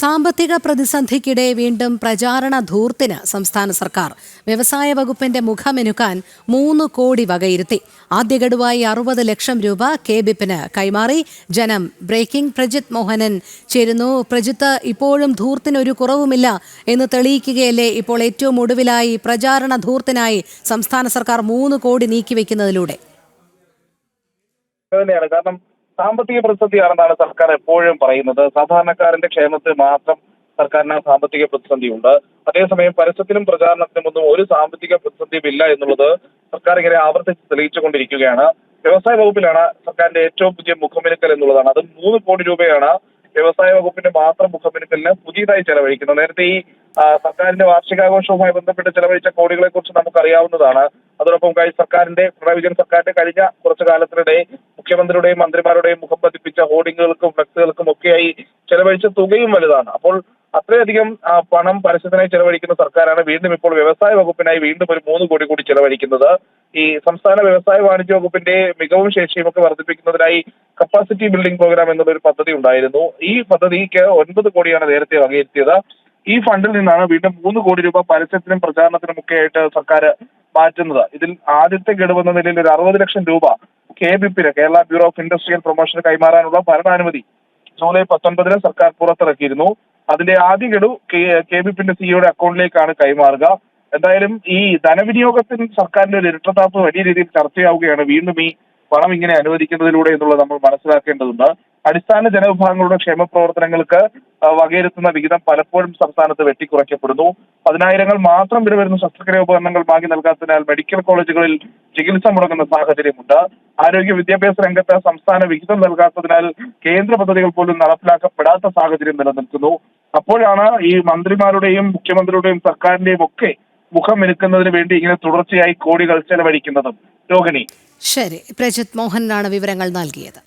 സാമ്പത്തിക പ്രതിസന്ധിക്കിടെ വീണ്ടും പ്രചാരണ ധൂർത്തിന് സംസ്ഥാന സർക്കാർ വ്യവസായ വകുപ്പിന്റെ മുഖമെനുക്കാൻ 3 കോടി വകയിരുത്തി. ആദ്യ ഗഡുവായി 60 ലക്ഷം രൂപ കെബിപ്പിന് കൈമാറി. ജനം ബ്രേക്കിംഗ് പ്രജിത് മോഹനൻ ചേരുന്നു. പ്രജിത്ത്, ഇപ്പോഴും ധൂർത്തിനൊരു കുറവുമില്ല എന്ന് തെളിയിക്കുകയല്ലേ ഇപ്പോൾ ഏറ്റവും ഒടുവിലായി പ്രചാരണ ധൂർത്തിനായി സംസ്ഥാന സർക്കാർ 3 കോടി നീക്കിവെക്കുന്നതിലൂടെ? കാരണം സാമ്പത്തിക പ്രതിസന്ധിയാണെന്നാണ് സർക്കാർ എപ്പോഴും പറയുന്നത്. സാധാരണക്കാരന്റെ ക്ഷേമത്തിൽ മാത്രം സർക്കാരിന് സാമ്പത്തിക പ്രതിസന്ധിയുണ്ട്. അതേസമയം പരസ്യത്തിനും പ്രചാരണത്തിനും ഒന്നും ഒരു സാമ്പത്തിക പ്രതിസന്ധിയും ഇല്ല എന്നുള്ളത് സർക്കാർ ഇങ്ങനെ ആവർത്തിച്ച് തെളിയിച്ചുകൊണ്ടിരിക്കുകയാണ്. വ്യവസായ വകുപ്പിലാണ് സർക്കാരിന്റെ ഏറ്റവും പുതിയ മുഖമിനുക്കൽ എന്നുള്ളതാണ്. അത് 3 കോടി രൂപയാണ് വ്യവസായ വകുപ്പിന്റെ മാത്രം മുഖമിനുക്കലിന് പുതിയതായി ചെലവഴിക്കുന്നത്. നേരത്തെ ഈ സർക്കാരിന്റെ വാർഷികാഘോഷവുമായി ബന്ധപ്പെട്ട് ചെലവഴിച്ച കോടികളെ കുറിച്ച് നമുക്കറിയാവുന്നതാണ്. അതോടൊപ്പം സർക്കാരിന്റെ പിണറായി വിജയൻ സർക്കാരിന്റെ കഴിഞ്ഞ കുറച്ചു കാലത്തിനിടെ മുഖ്യമന്ത്രിയുടെയും മന്ത്രിമാരുടെയും മുഖം പതിപ്പിച്ച ഹോർഡിങ്ങുകൾക്കും ഫ്ലെക്സുകൾക്കും ഒക്കെയായി ചെലവഴിച്ച തുകയും വലുതാണ്. അപ്പോൾ അത്രയധികം പണം പരസ്യത്തിനായി ചെലവഴിക്കുന്ന സർക്കാരാണ് വീണ്ടും ഇപ്പോൾ വ്യവസായ വകുപ്പിനായി വീണ്ടും ഒരു 3 കോടി കൂടി ചെലവഴിക്കുന്നത്. ഈ സംസ്ഥാന വ്യവസായ വാണിജ്യ വകുപ്പിന്റെ മികവും ശേഷിയും ഒക്കെ വർദ്ധിപ്പിക്കുന്നതിനായി കപ്പാസിറ്റി ബിൽഡിംഗ് പ്രോഗ്രാം എന്നുള്ള ഒരു പദ്ധതി ഉണ്ടായിരുന്നു. ഈ പദ്ധതിക്ക് 9 കോടിയാണ് നേരത്തെ വകയിരുത്തിയത്. ഈ ഫണ്ടിൽ നിന്നാണ് വീണ്ടും 3 കോടി രൂപ പരസ്യത്തിനും പ്രചാരണത്തിനും ഒക്കെ ആയിട്ട് സർക്കാർ മാറ്റുന്നത്. ഇതിൽ ആദ്യത്തെ ഗഡുവെന്ന നിലയിൽ ഒരു 60 ലക്ഷം രൂപ കെബിപ്പിന്, കേരള ബ്യൂറോ ഓഫ് ഇൻഡസ്ട്രിയൽ പ്രൊമോഷന് കൈമാറാനുള്ള ഭരണാനുമതി ജൂലൈ 19 സർക്കാർ പുറത്തിറക്കിയിരുന്നു. അതിന്റെ ആദ്യ ഗഡു കെബിപ്പിന്റെ സിഇഒയുടെ അക്കൗണ്ടിലേക്കാണ് കൈമാറുക. എന്തായാലും ഈ ധനവിനിയോഗത്തിൽ സർക്കാരിന്റെ ഒരു ഇരട്ടത്താപ്പ് വലിയ രീതിയിൽ ചർച്ചയാവുകയാണ് വീണ്ടും ഈ പണം ഇങ്ങനെ അനുവദിക്കുന്നതിലൂടെ എന്നുള്ളത് നമ്മൾ മനസ്സിലാക്കേണ്ടതുണ്ട്. അടിസ്ഥാന ജനവിഭാഗങ്ങളുടെ ക്ഷേമ പ്രവർത്തനങ്ങൾക്ക് വകയിരുത്തുന്ന വിഹിതം പലപ്പോഴും സംസ്ഥാനത്ത് വെട്ടിക്കുറയ്ക്കപ്പെടുന്നു. 10,000 മാത്രം വില വരുന്ന ശസ്ത്രക്രിയ ഉപകരണങ്ങൾ വാങ്ങി നൽകാത്തതിനാൽ മെഡിക്കൽ കോളേജുകളിൽ ചികിത്സ മുടങ്ങുന്ന സാഹചര്യമുണ്ട്. ആരോഗ്യ വിദ്യാഭ്യാസ രംഗത്ത് സംസ്ഥാന വിഹിതം നൽകാത്തതിനാൽ കേന്ദ്ര പദ്ധതികൾ പോലും നടപ്പിലാക്കപ്പെടാത്ത സാഹചര്യം നിലനിൽക്കുന്നു. അപ്പോഴാണ് ഈ മന്ത്രിമാരുടെയും മുഖ്യമന്ത്രിയുടെയും സർക്കാരിന്റെയും ഒക്കെ മുഖം മെനുക്കുന്നതിന് വേണ്ടി ഇങ്ങനെ തുടർച്ചയായി കോടികൾ ചെലവഴിക്കുന്നതും. രോഹിണി, ശരി, പ്രജിത് മോഹനാണ് വിവരങ്ങൾ നൽകിയത്.